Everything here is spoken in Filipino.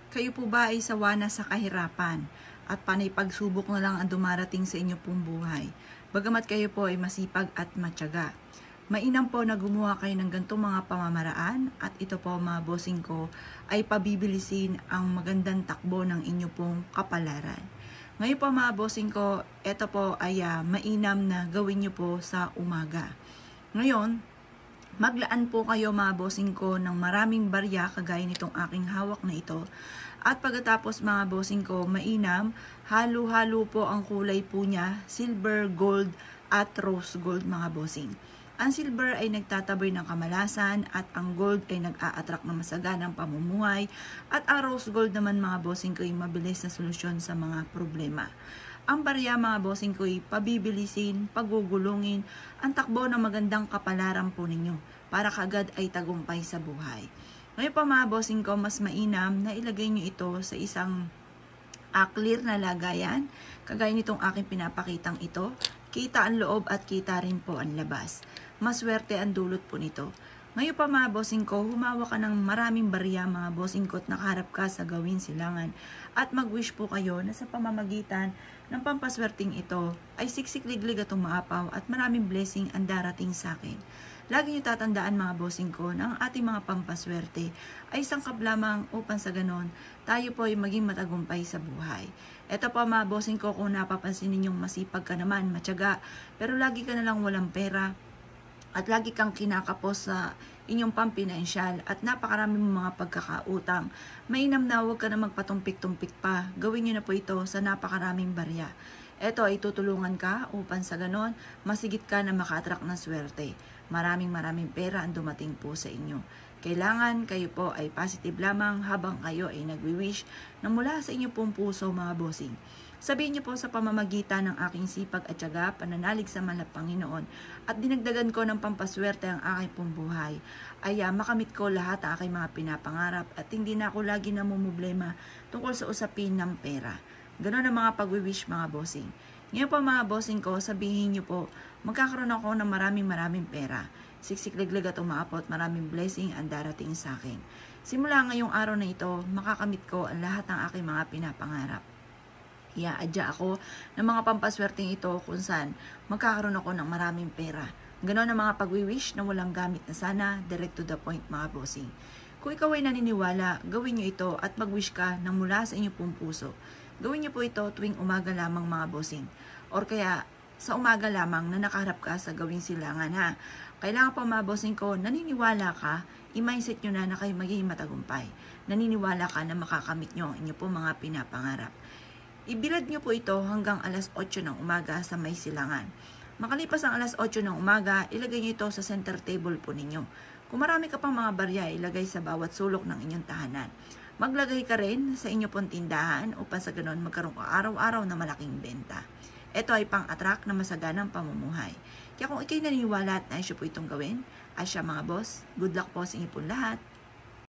Kayo po ba ay sawa na sa kahirapan at panay pagsubok na lang ang dumarating sa inyo pong buhay? Bagamat kayo po ay masipag at matyaga. Mainam po na gumawa kayo ng ganitong mga pamamaraan at ito po mga bossing ko ay pabibilisin ang magandang takbo ng inyo pong kapalaran. Ngayon po mga bossing ko, ito po ay mainam na gawin nyo po sa umaga. Ngayon, maglaan po kayo mga bossing ko ng maraming barya kagaya nitong aking hawak na ito. At pagkatapos mga bossing ko, mainam, halo-halo po ang kulay po niya, silver, gold at rose gold mga bossing. Ang silver ay nagtataboy ng kamalasan at ang gold ay nag-a-attract ng masaganang pamumuhay at ang rose gold naman mga bossing ko ay mabilis na solusyon sa mga problema. Ang barya mga bossing ko ay pabibilisin, pagugulungin, ang takbo ng magandang kapalaran po ninyo para kagad ay tagumpay sa buhay. Ngayon pa mga bossing ko, mas mainam na ilagay nyo ito sa isang clear na lagayan. Kagaya nitong aking pinapakitang ito, kita ang loob at kita rin po ang labas. Maswerte ang dulot po nito. Ngayon pa mga bossing ko, humawa ka ng maraming barya mga bossing ko at nakaharap ka sa gawin silangan. At mag-wish po kayo na sa pamamagitan ng pampaswerting ito ay siksik-liglig at umaapaw at maraming blessing ang darating sa akin. Lagi niyo tatandaan mga bossing ko na ang ating mga pampaswerte ay sangkap lamang upang sa ganon tayo po ay maging matagumpay sa buhay. Ito po mga bossing ko, kung napapansin ninyong masipag ka naman, matyaga, pero lagi ka nalang walang pera at lagi kang kinakapos sa inyong pampinansyal at napakarami mong mga pagkakautang, mainam na huwag ka na magpatumpik-tumpik pa. Gawin niyo na po ito sa napakaraming barya. Ito ay tutulungan ka upang sa ganon masigit ka na maka-attract ng swerte. Maraming pera ang dumating po sa inyo. Kailangan kayo po ay positive lamang habang kayo ay nagwi-wish na mula sa inyo pong puso mga bossing. Sabihin niyo po sa pamamagitan ng aking sipag at tiyaga, pananalig sa mahal na Panginoon at dinagdagan ko ng pampaswerte ang aking pong buhay, ay makamit ko lahat ang aking mga pinapangarap at hindi na ako lagi namumblema tungkol sa usapin ng pera. Ganon ang mga pagwi-wish mga bossing. Ngayon po mga bossing ko, sabihin niyo po, magkakaroon ako ng maraming pera. Siksik-liglig at umaapot, maraming blessing ang darating sa akin. Simula ngayong araw na ito, makakamit ko ang lahat ng aking mga pinapangarap. Iaadya ako ng mga pampaswerteng ito kung saan magkakaroon ako ng maraming pera. Ganon ang mga pagwi-wish na walang gamit na sana, direct to the point mga bossing. Kung ikaw ay naniniwala, gawin nyo ito at mag-wish ka ng mula sa inyong pong puso. Gawin nyo po ito tuwing umaga lamang mga bossing. Or kaya sa umaga lamang na nakaharap ka sa gawing silangan ha. Kailangan po mga bossing ko, naniniwala ka, i-mindset nyo na kayo magiging matagumpay. Naniniwala ka na makakamit nyo ang inyo po mga pinapangarap. Ibilad nyo po ito hanggang alas 8 ng umaga sa may silangan. Makalipas ang alas 8 ng umaga, ilagay nyo ito sa center table po ninyo. Kung marami ka pang mga barya, ilagay sa bawat sulok ng inyong tahanan. Maglagay ka rin sa inyo pong tindahan upang sa ganon magkaroon ka araw-araw na malaking benta. Ito ay pang-attract na masaganang pamumuhay. Kaya kung ikay naniniwala at naisyo po itong gawin, asya mga boss, good luck po sa inyo po lahat.